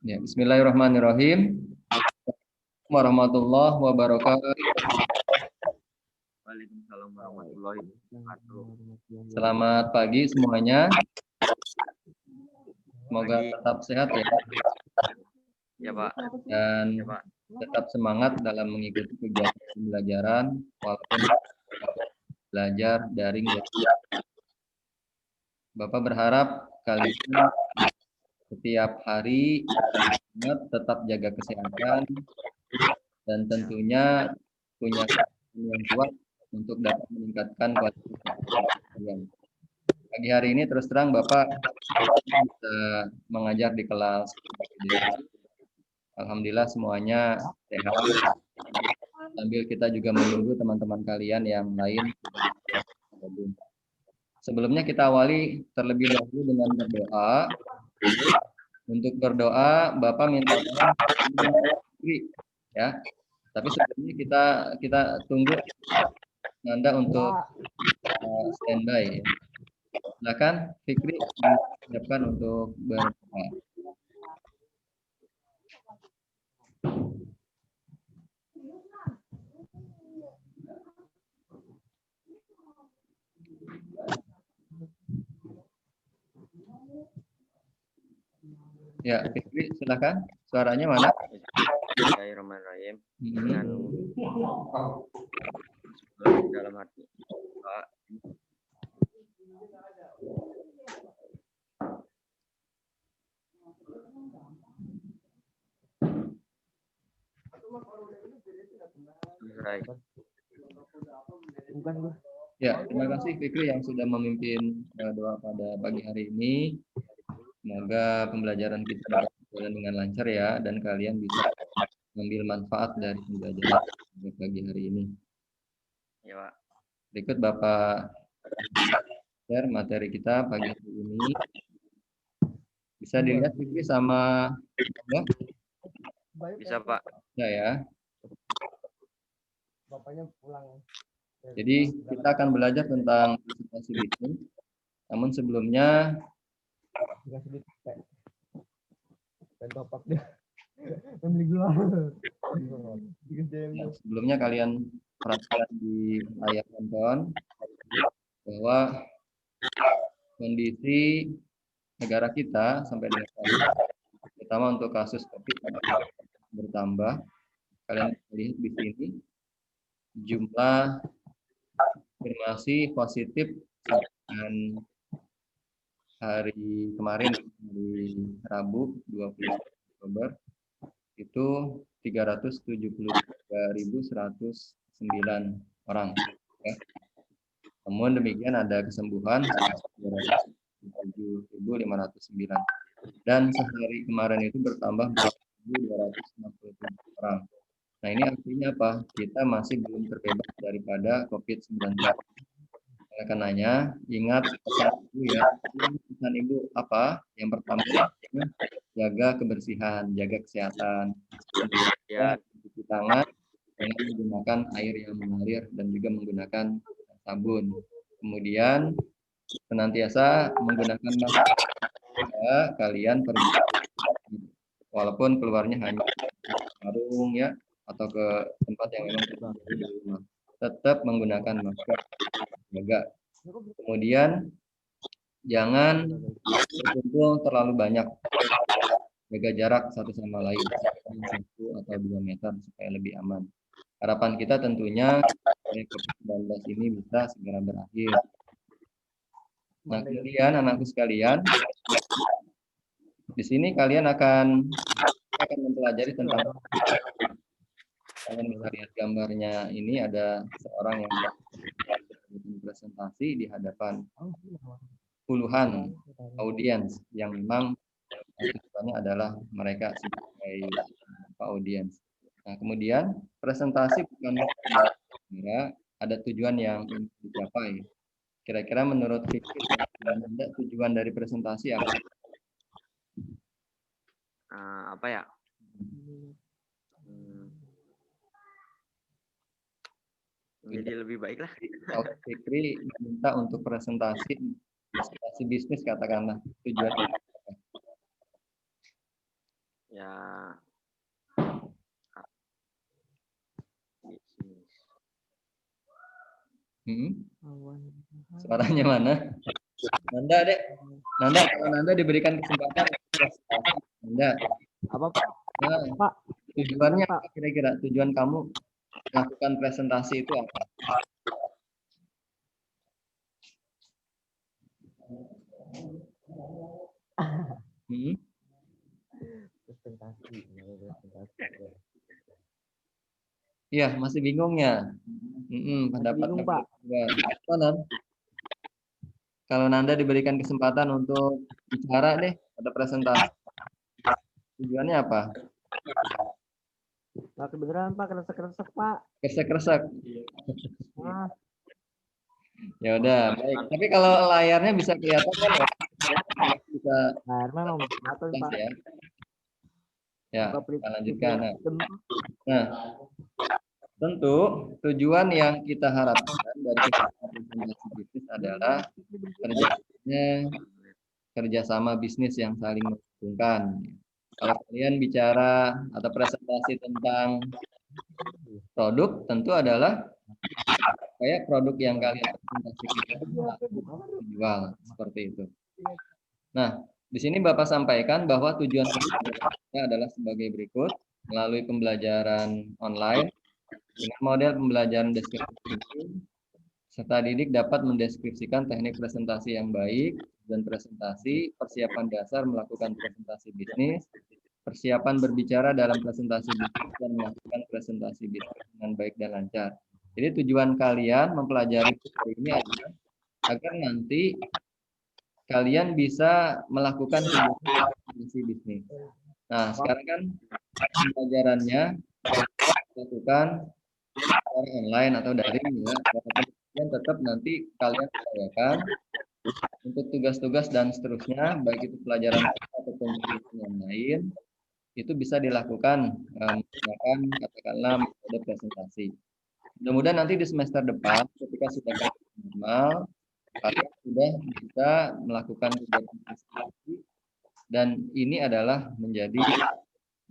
Ya, bismillahirrahmanirrahim. Warahmatullahi wabarakatuh. Waalaikumsalam warahmatullahi wabarakatuh. Selamat pagi semuanya. Semoga Pagi. tetap sehat ya. Ya Pak. Dan Ya Pak. tetap semangat dalam mengikuti kegiatan pembelajaran walaupun belajar daring. Bapak berharap kalian setiap hari tetap jaga kesehatan dan tentunya punya kesehatan yang kuat untuk dapat meningkatkan kualitas kalian. Pagi hari ini terus terang Bapak bisa mengajar di kelas. Alhamdulillah semuanya sehat. Sambil kita juga menunggu teman-teman kalian yang lain. Sebelumnya kita awali terlebih dahulu dengan berdoa. Untuk berdoa, Bapak minta ya. Tapi sebelumnya kita tunggu Anda untuk standby. Silakan Fikri siapkan untuk berdoa. Ya, Fikri silakan. Suaranya mana? Bismillahirrahmanirrahim. Dengan dalam hati Pak. Ya, terima kasih Fikri yang sudah memimpin doa pada pagi hari ini. Semoga pembelajaran kita dapat berjalan dengan lancar ya, dan kalian bisa mengambil manfaat dari pembelajaran pagi hari ini. Ya Pak. Berikut Bapak share materi kita pagi hari ini. Bisa dilihat Fikri sama ya? Bisa Pak. Ya. Bapaknya pulang. Jadi kita akan belajar tentang presentasi bisnis. Namun sebelumnya sebelumnya kalian perhatikan di layar tonton bahwa kondisi negara kita sampai dengan saat ini, terutama untuk kasus COVID bertambah. Kalian lihat di sini jumlah konfirmasi positif dan hari kemarin, hari Rabu 20 Oktober itu 373.109 orang. Ya. Namun demikian ada kesembuhan 7.509 dan sehari kemarin itu bertambah 2.267 orang. Nah ini artinya apa? Kita masih belum terbebas daripada COVID-19. Oleh karenanya, ingat pesan Ibu ya. Pesan Ibu apa? Yang pertama, jaga kebersihan, jaga kesehatan. Ya, cuci tangan dengan menggunakan air yang mengalir dan juga menggunakan sabun. Kemudian senantiasa menggunakan masker. Ya, kalian pergi walaupun keluarnya hanya warung ya atau ke tempat yang memang di rumah. Tetap menggunakan masker. Jaga. Kemudian jangan berkumpul terlalu banyak. Jaga jarak satu sama lain 1 atau 2 meter supaya lebih aman. Harapan kita tentunya COVID-19 ini bisa segera berakhir. Nah, kemudian anakku sekalian, di sini kalian akan mempelajari tentang, kalian bisa lihat gambarnya, ini ada seorang yang presentasi di hadapan puluhan audiens yang memang tujuannya adalah mereka sebagai audiens. Nah, kemudian presentasi bukan ada tujuan yang ingin dicapai. Kira-kira menurut Fikri, ada tujuan dari presentasi apa? Apa ya? Jadi lebih baik lah. Kalau Fikri minta untuk presentasi bisnis katakanlah tujuan. Ya, bisnis. Suaranya mana? Nanda, Dek. Nanda, kalau Nanda diberikan kesempatan, Nanda. Apa Pak? Nah, Pak. tujuannya Pak. apa kira-kira? Tujuan kamu melakukan presentasi itu apa? Presentasi. Iya, masih bingung ya? Pendapat bingung, kamu Pak. juga. Kalau Nanda diberikan kesempatan untuk bicara deh pada presentasi, tujuannya apa? Nggak kedengeran Pak, kresek-kresek Pak. Kresek-kresek. Ah, Ya udah, baik. Tapi kalau layarnya bisa kelihatan kan ya? Bisa nah, memang kelihatan jelas Pak. ya. Ya, Buka kita lanjutkan. tentu. Nah, tentu tujuan yang kita harapkan dari presentasi bisnis adalah kerjasama bisnis yang saling menguntungkan. Kalau kalian bicara atau presentasi tentang produk, tentu adalah kayak produk yang kalian presentasikan dijual seperti itu. Nah, di sini Bapak sampaikan bahwa tujuan kita adalah sebagai berikut: melalui pembelajaran online dengan model pembelajaran deskripsi, serta didik dapat mendeskripsikan teknik presentasi yang baik dan presentasi, persiapan dasar melakukan presentasi bisnis, persiapan berbicara dalam presentasi bisnis, dan melakukan presentasi bisnis dengan baik dan lancar. Jadi tujuan kalian mempelajari ini adalah agar nanti kalian bisa melakukan presentasi bisnis. Nah, sekarang kan pembelajarannya dilakukan secara online atau daring ya. Dan tetap nanti kalian upayakan untuk tugas-tugas dan seterusnya, baik itu pelajaran ataupun yang lain, itu bisa dilakukan menggunakan katakanlah metode presentasi. Mudah-mudahan nanti di semester depan ketika sudah normal, kalian sudah bisa melakukan kegiatan presentasi dan ini adalah menjadi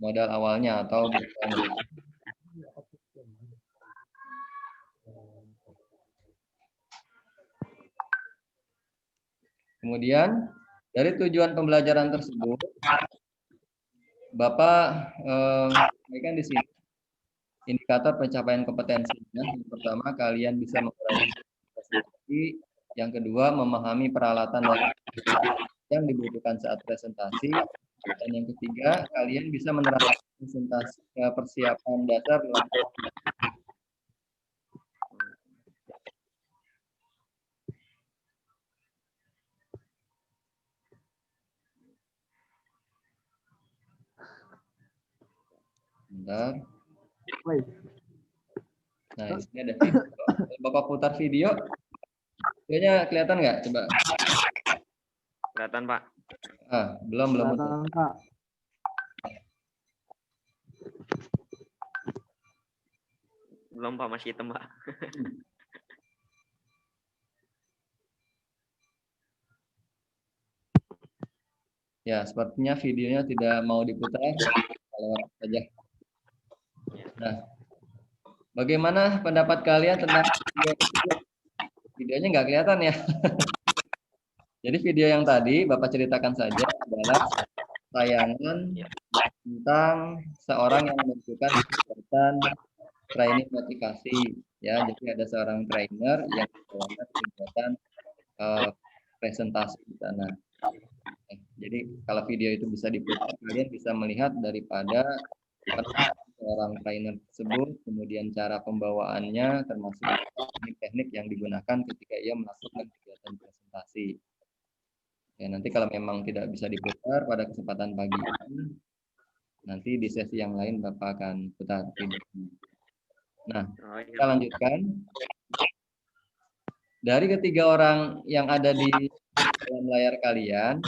modal awalnya atau kemudian dari tujuan pembelajaran tersebut, Bapak sampaikan di sini indikator pencapaian kompetensinya. Yang pertama, kalian bisa mengurai presentasi. Yang kedua, memahami peralatan yang dibutuhkan saat presentasi. Dan yang ketiga, kalian bisa menerapkan presentasi persiapan dasar. Bentar. Nah, di sini ada video. Bapak putar video. Videonya kelihatan nggak? Coba. Kelihatan, Pak. Belum. Kelihatan, Pak. Belum, Pak, masih hitam, Pak. Ya, sepertinya videonya tidak mau diputar. Kalau saja. Nah, bagaimana pendapat kalian tentang video? Videonya nggak kelihatan ya. Jadi video yang tadi Bapak ceritakan saja adalah tayangan tentang seorang yang melakukan kegiatan training motivasi. Ya, jadi ada seorang trainer yang melakukan kegiatan presentasi di sana. Jadi kalau video itu bisa diputar, kalian bisa melihat daripada seorang trainer tersebut, kemudian cara pembawaannya, termasuk teknik-teknik yang digunakan ketika ia melakukan kegiatan presentasi. Ya, nanti kalau memang tidak bisa diputar pada kesempatan pagi ini, nanti di sesi yang lain Bapak akan putar videonya. Nah, kita lanjutkan. Dari ketiga orang yang ada di dalam layar kalian,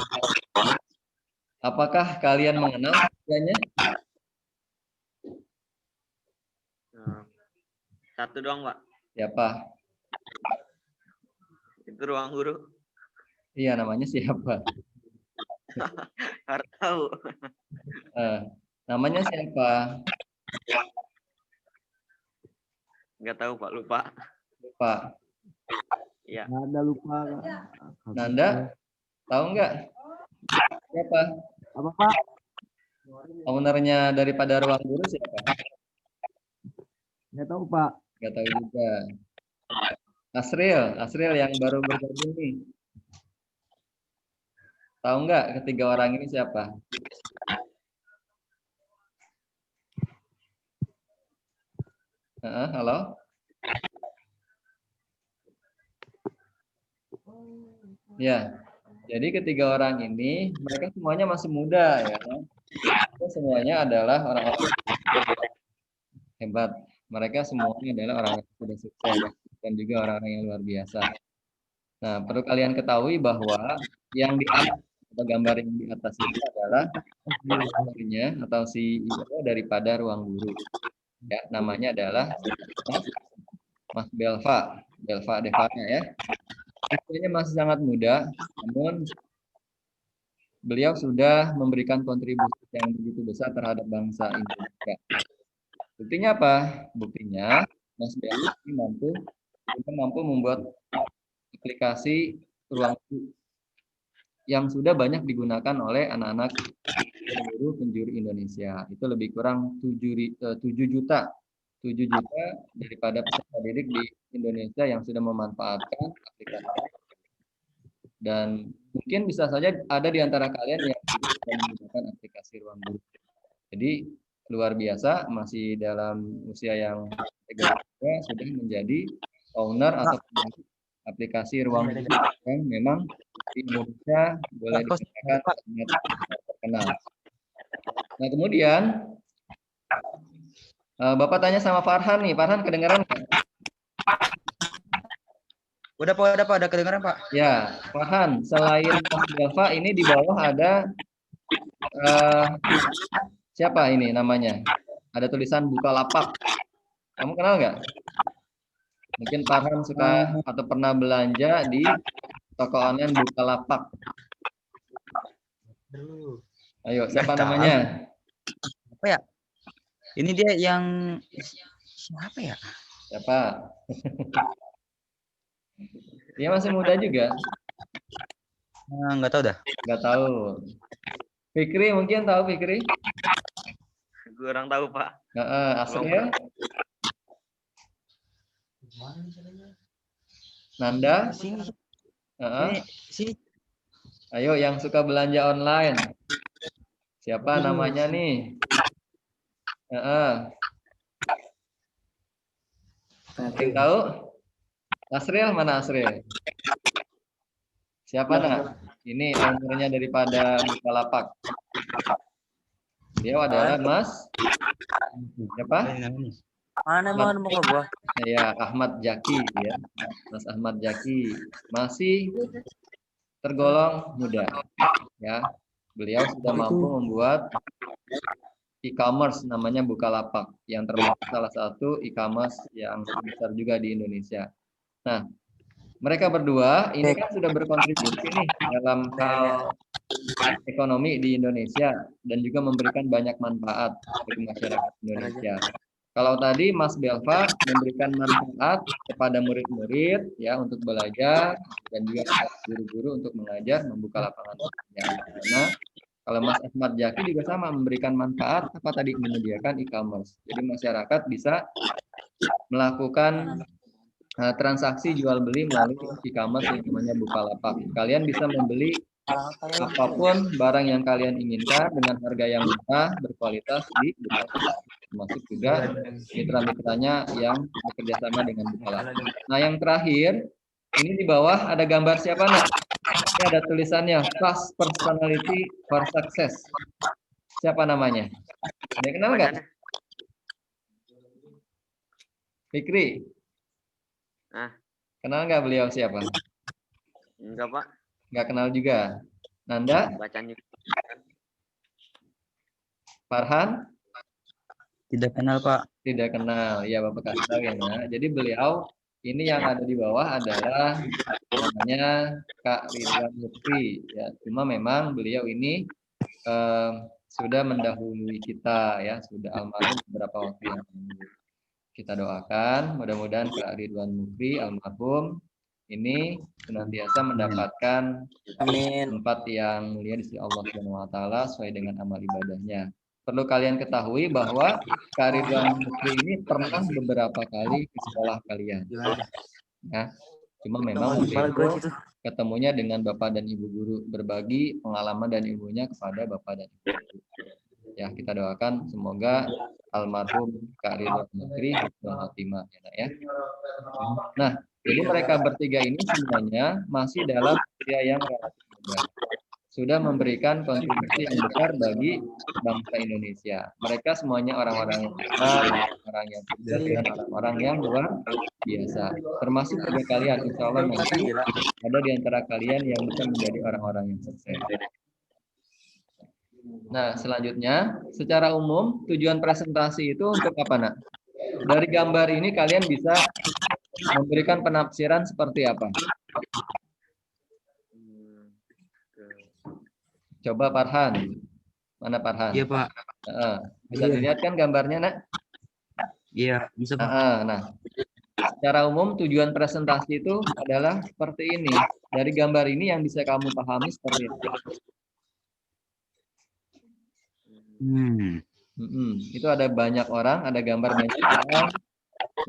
apakah kalian mengenal ketiganya? Satu doang, Pak. Siapa? Itu ruang guru. Iya, namanya siapa? Harus tahu. Namanya siapa? Nggak tahu Pak, lupa. Pak Iya. Nggak ada lupa. Kak. Nanda, tahu nggak siapa Apa Pak? ownernya daripada Ruang Guru siapa? Nggak tahu Pak. Nggak tahu juga. Asril yang baru bergabung nih. Tahu nggak ketiga orang ini siapa? Halo? Ya, jadi ketiga orang ini mereka semuanya masih muda ya. Mereka semuanya adalah orang-orang hebat. Mereka semuanya adalah orang-orang yang sudah sukses dan juga orang-orang yang luar biasa. Nah, perlu kalian ketahui bahwa yang di atas atau gambar yang di atas itu adalah ownernya atau CEO daripada Ruang Guru. Ya, namanya adalah Mas Belva Devana ya. Usianya masih sangat muda, namun beliau sudah memberikan kontribusi yang begitu besar terhadap bangsa Indonesia. Buktinya apa? Buktinya Mas Belva ini mampu membuat aplikasi Ruang Guru yang sudah banyak digunakan oleh anak-anak guru penjuru Indonesia. Itu lebih kurang 7 juta daripada peserta didik di Indonesia yang sudah memanfaatkan aplikasi. Dan mungkin bisa saja ada di antara kalian yang sudah menggunakan aplikasi Ruang Guru. Jadi luar biasa, masih dalam usia yang sudah menjadi owner atau pemilik aplikasi Ruang Guru yang memang di Indonesia boleh dikatakan sangat terkenal. Nah kemudian Bapak tanya sama Farhan nih, Farhan kedengaran nggak? Udah Pak, ada kedengaran Pak. Ya, Farhan, selain Mas Belva ini di bawah ada siapa ini namanya? Ada tulisan Bukalapak. Kamu kenal nggak? Mungkin Farhan suka atau pernah belanja di toko online Bukalapak. Ayo, siapa namanya? Apa ya? Ini dia yang siapa ya? Siapa? Dia masih muda juga. Nggak tahu dah. Nggak tahu. Fikri mungkin tahu Fikri? Kurang tahu Pak. Asril? Nanda? Sini. Sini. Ayo yang suka belanja online. Siapa namanya nih? Yang tahu? Asril, mana Asril? Siapa nak? Ini ownernya daripada Bukalapak. Dia adalah Mas siapa? Mana muka gua? Ya, Ahmad Jaki ya. Mas Ahmad Jaki masih tergolong muda ya. Beliau sudah mampu membuat e-commerce namanya Bukalapak yang termasuk salah satu e-commerce yang besar juga di Indonesia. Nah, mereka berdua ini kan sudah berkontribusi nih dalam hal ekonomi di Indonesia dan juga memberikan banyak manfaat bagi masyarakat Indonesia. Kalau tadi Mas Belva memberikan manfaat kepada murid-murid ya untuk belajar dan juga guru-guru untuk mengajar, membuka lapangan pekerjaan. Karena kalau Mas Ahmad Jaki juga sama memberikan manfaat apa tadi menyediakan e-commerce. Jadi masyarakat bisa melakukan transaksi jual beli melalui e-commerce yang namanya Bukalapak. Kalian bisa membeli apapun barang yang kalian inginkan dengan harga yang murah, berkualitas di Bukalapak. Termasuk juga mitra-mitranya yang bekerja sama dengan Bukalapak. Nah, yang terakhir, ini di bawah ada gambar siapa, Nak? Ini ada tulisannya, Fast Personality for Success. Siapa namanya? Ada yang kenal nggak? Fikri? Kenal nggak beliau siapa? Enggak Pak. Nggak kenal juga. Nanda? Bacaan juga. Farhan? Tidak kenal Pak. Tidak kenal. Ya Bapak kasih tahu ya Nak. Jadi beliau ini yang ada di bawah adalah namanya Kak Ridwan Lutfi. Ya, cuma memang beliau ini sudah mendahului kita ya, sudah almarhum beberapa waktu yang lalu. Kita doakan mudah-mudahan Kak Ridwan Mukri almarhum ini senantiasa mendapatkan tempat yang mulia di sisi Allah Subhanahu wa taala sesuai dengan amal ibadahnya. Perlu kalian ketahui bahwa Kak Ridwan Mukri ini pernah beberapa kali ke sekolah kalian. Ya. Cuma memang waktu itu ketemunya dengan Bapak dan Ibu guru, berbagi pengalaman dan ilmunya kepada Bapak dan Ibu guru. Ya, kita doakan semoga almarhum Kak Ridwan Mukri husnul khotimah ya. Nah, jadi mereka bertiga ini sebenarnya masih dalam usia yang relatif muda. Sudah memberikan kontribusi yang besar bagi bangsa Indonesia. Mereka semuanya orang-orang yang besar, orang yang sukses, dan orang-orang yang luar biasa. Termasuk juga kalian, insya Allah nanti ada di antara kalian yang bisa menjadi orang-orang yang sukses. Nah, selanjutnya, secara umum tujuan presentasi itu untuk apa, Nak? Dari gambar ini kalian bisa memberikan penafsiran seperti apa? Coba Farhan. Mana Farhan? Iya, Pak. Bisa dilihat kan gambarnya, Nak? Iya, bisa, Pak. Nah, secara umum tujuan presentasi itu adalah seperti ini. Dari gambar ini yang bisa kamu pahami seperti apa? Itu ada banyak orang, ada gambar banyak orang,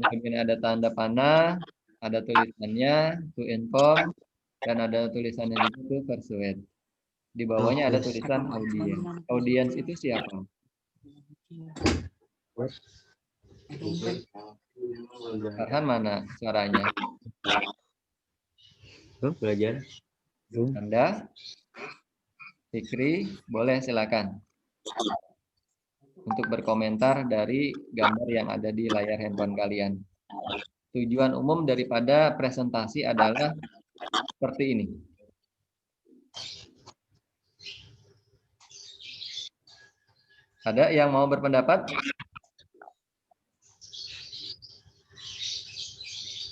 kemudian ada tanda panah, ada tulisannya to inform, dan ada tulisannya juga to persuade. Di bawahnya ada tulisan audience. Audience itu siapa? Farhan mana suaranya? Belajar. Anda? Fikri, boleh silakan untuk berkomentar dari gambar yang ada di layar handphone kalian. Tujuan umum daripada presentasi adalah seperti ini. Ada yang mau berpendapat?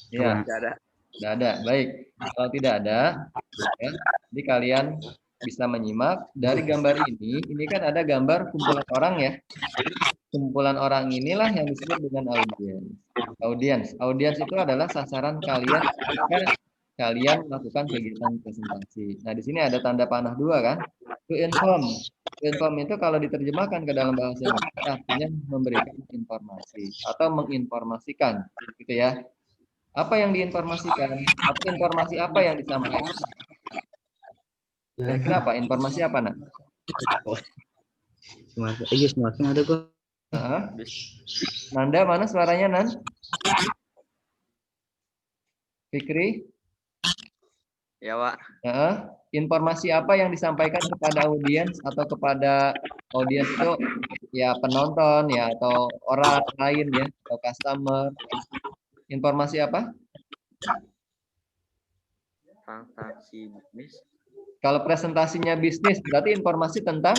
Ya, tidak ada. Baik, kalau tidak ada, ya, jadi kalian bisa menyimak dari gambar ini. Ini kan ada gambar kumpulan orang ya. Kumpulan orang inilah yang disebut dengan audiens. Audiens itu adalah sasaran kalian ketika kalian melakukan kegiatan presentasi. Nah, di sini ada tanda panah 2 kan? To inform. To inform itu kalau diterjemahkan ke dalam bahasa Indonesia artinya memberikan informasi atau menginformasikan, gitu ya. Apa yang diinformasikan? Atau informasi apa yang disampaikan? Kira-kira apa? Informasi apa, Nak? Iya, smartphone ada kok. Nanda, mana suaranya, Nan? Fikri? Ya, Pak. Informasi apa yang disampaikan kepada audiens atau kepada audiens itu ya penonton ya atau orang lain ya atau customer? Informasi apa? Transaksi bisnis. Kalau presentasinya bisnis berarti informasi tentang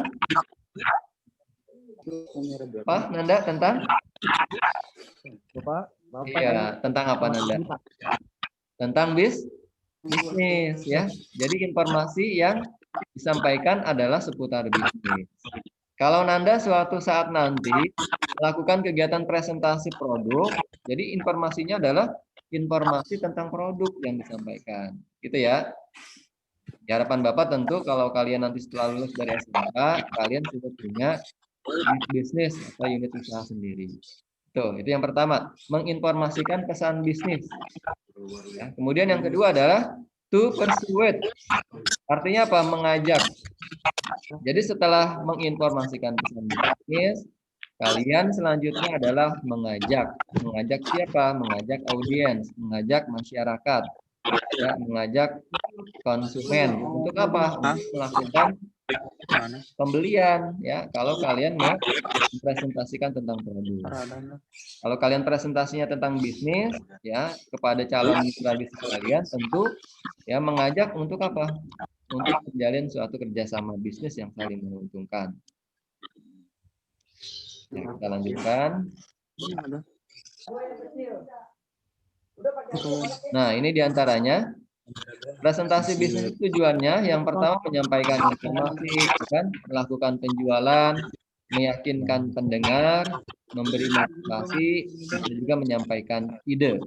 apa, Nanda? Tentang? Bapak Iya, tentang apa, Nanda? Tentang bisnis ya. Jadi informasi yang disampaikan adalah seputar bisnis. Kalau Nanda suatu saat nanti melakukan kegiatan presentasi produk, jadi informasinya adalah informasi tentang produk yang disampaikan. Gitu ya. Harapan Bapak tentu kalau kalian nanti setelah lulus dari SMK, kalian sudah punya bisnis atau unit usaha sendiri. Tuh, itu yang pertama, menginformasikan pesan bisnis. Ya, kemudian yang kedua adalah to persuade. Artinya apa? Mengajak. Jadi setelah menginformasikan pesan bisnis, kalian selanjutnya adalah mengajak. Mengajak siapa? Mengajak audiens, mengajak masyarakat, ya, mengajak konsumen. Untuk apa? Untuk melakukan pembelian ya kalau kalian mau presentasikan tentang produk. Kalau kalian presentasinya tentang bisnis ya kepada calon mitra bisnis kalian tentu ya mengajak untuk apa? Untuk menjalin suatu kerjasama bisnis yang saling menguntungkan. Ya, kita lanjutkan. Nah, ini diantaranya Presentasi bisnis itu tujuannya yang pertama menyampaikan informasi, kan? Melakukan penjualan, meyakinkan pendengar, memberi motivasi, dan juga menyampaikan ide.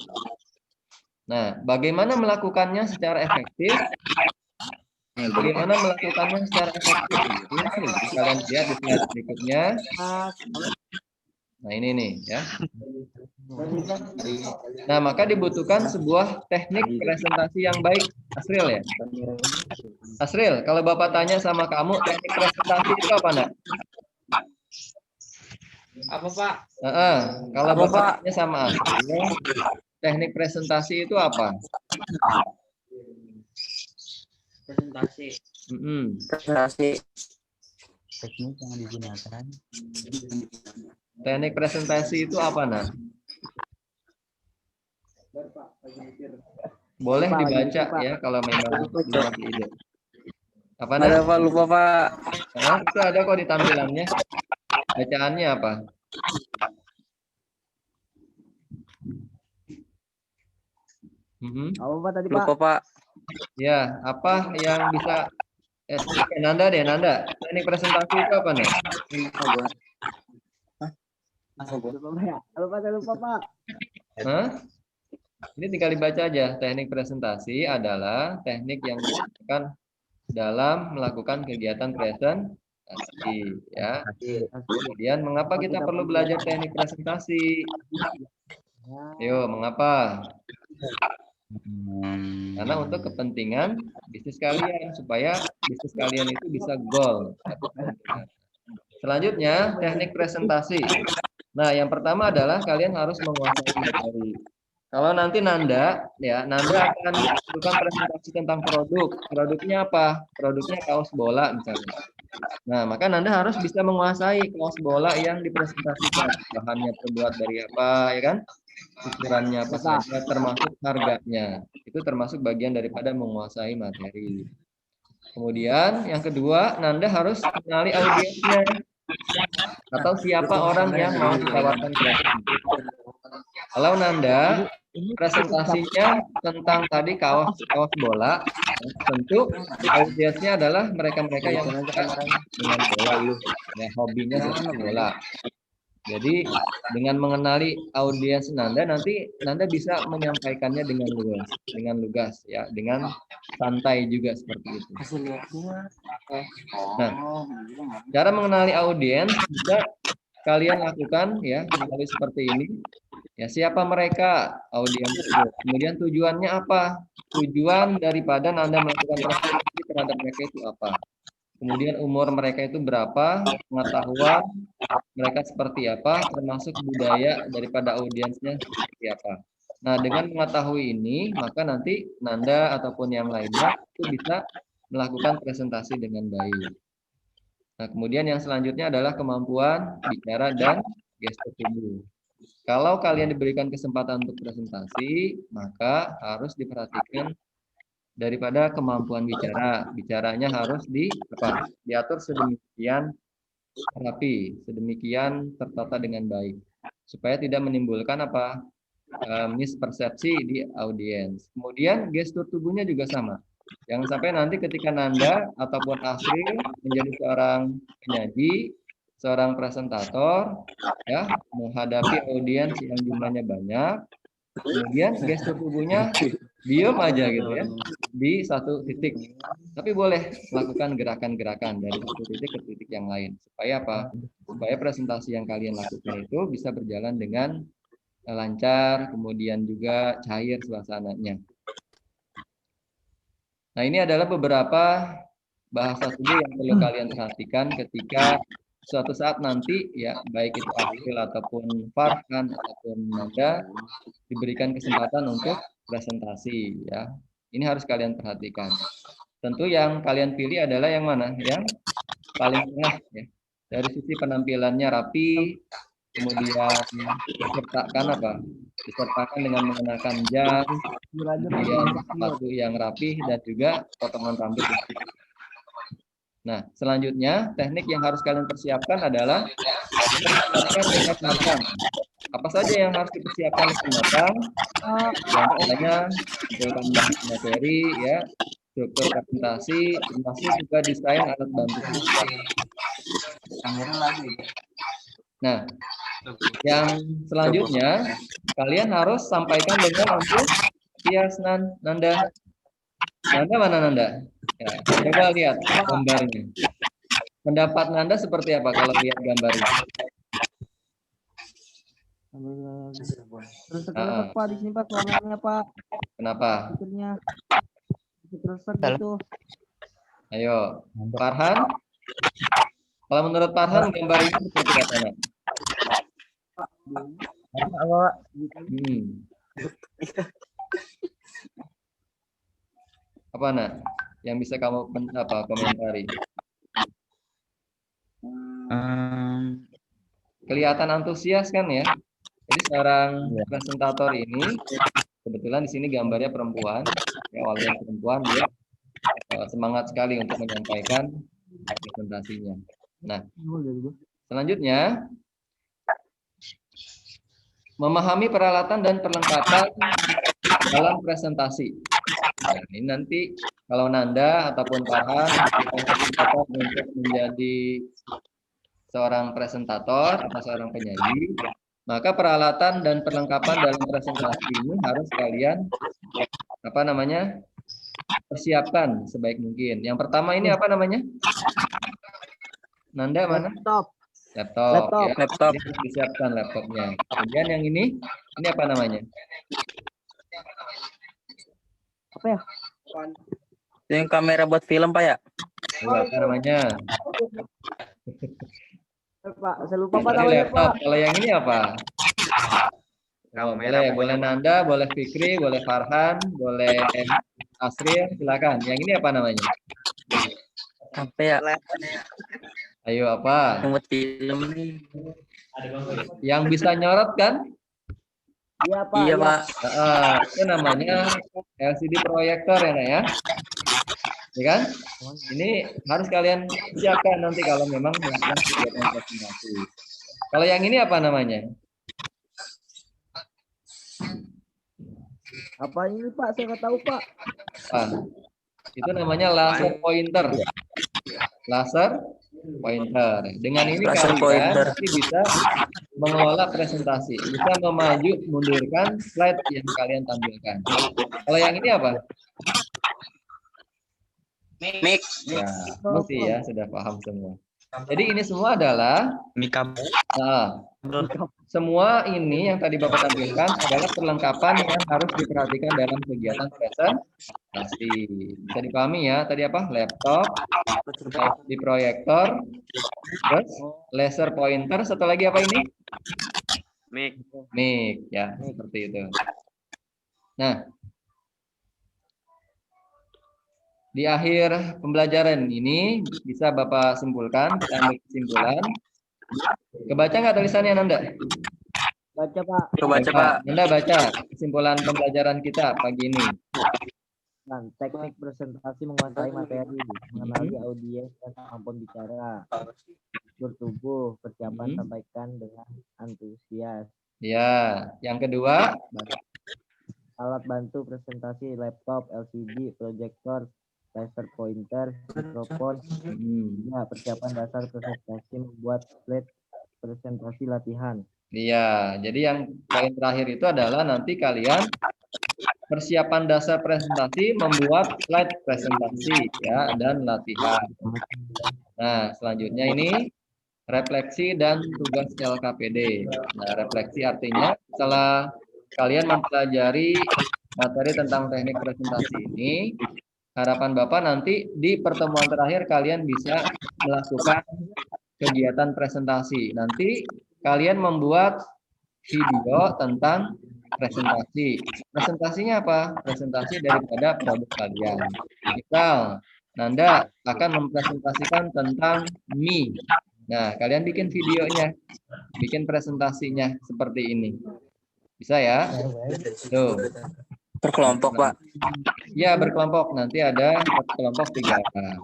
Nah, bagaimana melakukannya secara efektif? Bagaimana melakukannya secara efektif? Kalian lihat di slide berikutnya. Nah, ini nih ya. Nah, maka dibutuhkan sebuah teknik presentasi yang baik. Asril ya? Asril, kalau Bapak tanya sama kamu, teknik presentasi itu apa, Nak? Apa Pak? Kalau Bapak tanya sama Asril, teknik presentasi itu apa? Presentasi. Presentasi. Teknik yang digunakan. Teknik presentasi itu apa, Nak? Boleh dibaca ya kalau memang punya ide. Apa, Nak? Ada Pak, lupa Pak. Itu ada kok di tampilannya. Bacaannya apa? Apa Pak tadi Pak? Lupa Pak. Ya, apa yang bisa Nanda deh, Nanda. Teknik presentasi itu apa, Nak? Lupa Pak. Hah? Ini tinggal dibaca aja. Teknik presentasi adalah teknik yang digunakan dalam melakukan kegiatan presentasi, ya. Kemudian, mengapa kita perlu belajar teknik presentasi? Yo, mengapa? Karena untuk kepentingan bisnis kalian, supaya bisnis kalian itu bisa goal. Selanjutnya, teknik presentasi. Nah, yang pertama adalah kalian harus menguasai materi. Kalau nanti Nanda akan melakukan presentasi tentang produk. Produknya apa? Produknya kaos bola misalnya. Nah, maka Nanda harus bisa menguasai kaos bola yang dipresentasikan. Bahannya terbuat dari apa, ya kan? Ukurannya apa saja, termasuk harganya. Itu termasuk bagian daripada menguasai materi. Kemudian yang kedua, Nanda harus mengenali audiensnya atau siapa orang yang mau ditawarkan presentasi. Kalau Nanda presentasinya tentang tadi kaos bola, tentu audiensnya adalah mereka-mereka yang suka dengan bola, ya, hobinya sepak bola. Jadi dengan mengenali audiens Nanda, nanti Nanda bisa menyampaikannya dengan lugas, ya, dengan santai juga seperti itu. Nah, cara mengenali audiens bisa kalian lakukan ya melalui seperti ini. Ya, siapa mereka audiens itu? Kemudian tujuannya apa? Tujuan daripada Nanda melakukan presentasi terhadap mereka itu apa? Kemudian umur mereka itu berapa? Pengetahuan mereka seperti apa? Termasuk budaya daripada audiensnya seperti apa? Nah, dengan mengetahui ini, maka nanti Nanda ataupun yang lainnya itu bisa melakukan presentasi dengan baik. Nah, kemudian yang selanjutnya adalah kemampuan bicara dan gestur tubuh. Kalau kalian diberikan kesempatan untuk presentasi, maka harus diperhatikan daripada kemampuan bicara. Bicaranya harus diatur sedemikian rapi, sedemikian tertata dengan baik, supaya tidak menimbulkan mispersepsi di audiens. Kemudian gestur tubuhnya juga sama. Jangan sampai nanti ketika Nanda ataupun Asril menjadi seorang penyaji, seorang presentator, ya, menghadapi audiens yang jumlahnya banyak, kemudian gestur tubuhnya diem aja gitu ya di satu titik. Tapi boleh melakukan gerakan-gerakan dari satu titik ke titik yang lain. Supaya apa? Supaya presentasi yang kalian lakukan itu bisa berjalan dengan lancar, kemudian juga cair suasananya. Nah, ini adalah beberapa bahasa tubuh yang perlu kalian perhatikan ketika suatu saat nanti, ya, baik itu April ataupun Farhan ataupun Nanda diberikan kesempatan untuk presentasi, ya. Ini harus kalian perhatikan. Tentu yang kalian pilih adalah yang mana? Yang paling tengah, ya. Dari sisi penampilannya rapi, kemudian disertakan dengan mengenakan jas, kemudian sepatu yang rapi dan juga potongan rambut. Nah, selanjutnya teknik yang harus kalian persiapkan adalah persiapkan dengan matang. Apa saja yang harus dipersiapkan dengan matang? Yang pertama, kumpulkan bahan materi, ya, struktur presentasi, termasuk juga desain alat bantu. Nah, yang selanjutnya kalian harus sampaikan dengan antusias, Nanda. Nanda mana Nanda? Ya, coba lihat gambarnya. Pendapat Nanda seperti apa kalau lihat gambarnya? Terus Pak di sini Pak suaranya Pak. Kenapa? Akhirnya terus gitu. Ayo, Farhan. Kalau menurut Farhan gambar ini seperti apa, Nak? Apa, Nak? Yang bisa kamu komentari? Kelihatan antusias kan ya? Jadi seorang presentator ini kebetulan di sini gambarnya perempuan, ya, walaupun perempuan dia semangat sekali untuk menyampaikan presentasinya. Nah, selanjutnya memahami peralatan dan perlengkapan dalam presentasi. Nah, ini nanti kalau Nanda ataupun Farhan untuk menjadi seorang presentator atau seorang penyaji, maka peralatan dan perlengkapan dalam presentasi ini harus kalian persiapkan sebaik mungkin. Yang pertama ini apa namanya? Nanda mana? Laptop. Ya. Laptop. Ini harus disiapkan laptopnya. Kemudian yang ini apa namanya? Apa ya? Yang kamera buat film Pak ya? Apa namanya? Pak, saya lupa Pak Tadi namanya laptop. Pak. Kalau yang ini apa? Oh, boleh Nanda, boleh Fikri, boleh Farhan, boleh Asril, silakan. Yang ini apa namanya? Apa ya? Ayo apa? Buat film nih. Yang bisa nyorot kan? Iya Pak. Iya Pak. Itu namanya LCD proyektor ya, Nak, ya? Ya kan? Ini harus kalian siapkan nanti kalau memang melakukan kegiatan presentasi. Kalau yang ini apa namanya? Apa ini Pak? Saya nggak tahu Pak. Itu namanya laser pointer. Laser pointer. Dengan ini kalian nanti bisa mengelola presentasi, bisa memaju mundurkan slide yang kalian tampilkan. Kalau yang ini apa? Mic. Ya, mesti ya sudah paham semua. Jadi ini semua adalah semua ini yang tadi Bapak tampilkan adalah perlengkapan yang harus diperhatikan dalam kegiatan presentasi. Bisa dipahami ya, tadi apa? Laptop, di proyektor, terus laser pointer, satu lagi apa ini? Mic, ya, seperti itu. Nah, di akhir pembelajaran ini bisa Bapak simpulkan, kita ambil kesimpulan. Kebaca nggak tulisannya Nanda? Baca Pak. Baca Pak. Nanda baca kesimpulan pembelajaran kita pagi ini. Dan teknik presentasi menguasai materi, mengenali audiens dan kemampuan bicara, bertubuh, persiapan sampaikan dengan antusias. Ya, yang kedua, alat bantu presentasi, laptop, LCD, proyektor, laser pointer, mikrofon. Ya, persiapan dasar presentasi membuat slide presentasi latihan. Iya, jadi yang poin terakhir itu adalah nanti kalian persiapan dasar presentasi membuat slide presentasi ya dan latihan. Nah, selanjutnya ini refleksi dan tugas LKPD. Nah, refleksi artinya setelah kalian mempelajari materi tentang teknik presentasi ini, harapan Bapak nanti di pertemuan terakhir kalian bisa melakukan kegiatan presentasi. Nanti kalian membuat video tentang presentasi. Presentasinya apa? Presentasi daripada produk kalian. Misal, Nanda akan mempresentasikan tentang mie. Nah, kalian bikin videonya, bikin presentasinya seperti ini. Bisa ya? Tuh. Berkelompok Pak. Ya, berkelompok. Nanti ada satu kelompok 3 orang.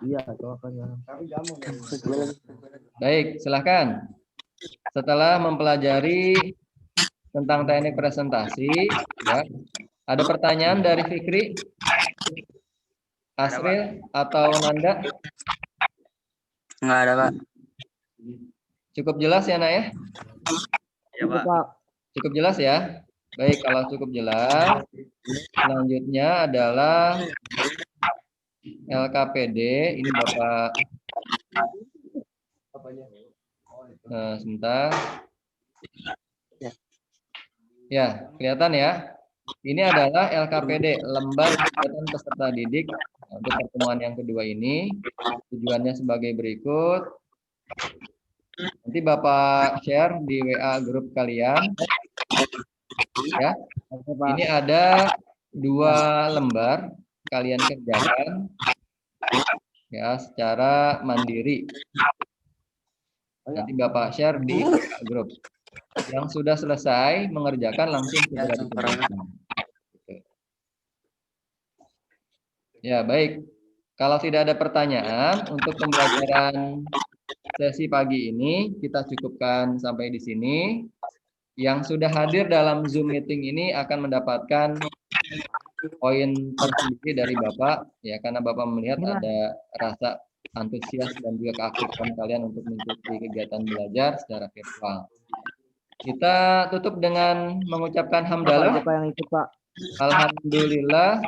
Iya, coba ya. Baik, silahkan. Setelah mempelajari tentang teknik presentasi, ya, ada pertanyaan dari Fikri, Asril, atau Nanda? Enggak ada, Pak. Cukup jelas ya, Nak ya? Ya, Pak. Cukup jelas ya? Baik, kalau cukup jelas, selanjutnya adalah LKPD. Ini Bapak, sebentar. Ya, kelihatan ya? Ini adalah LKPD, Lembar Kegiatan Peserta Didik. Untuk pertemuan yang kedua ini, tujuannya sebagai berikut. Nanti Bapak share di WA grup kalian. Ya, ini ada 2 lembar, kalian kerjakan ya secara mandiri. Nanti Bapak share di WA grup. Yang sudah selesai mengerjakan langsung segera dikerjakan. Ya, baik. Kalau tidak ada pertanyaan untuk pembelajaran sesi pagi ini, kita cukupkan sampai di sini. Yang sudah hadir dalam Zoom meeting ini akan mendapatkan poin tersendiri dari Bapak, ya, karena Bapak melihat ada rasa antusias dan juga keaktifan kalian untuk mengikuti kegiatan belajar secara virtual. Kita tutup dengan mengucapkan hamdalah. Siapa yang ikut, Pak? Alhamdulillah,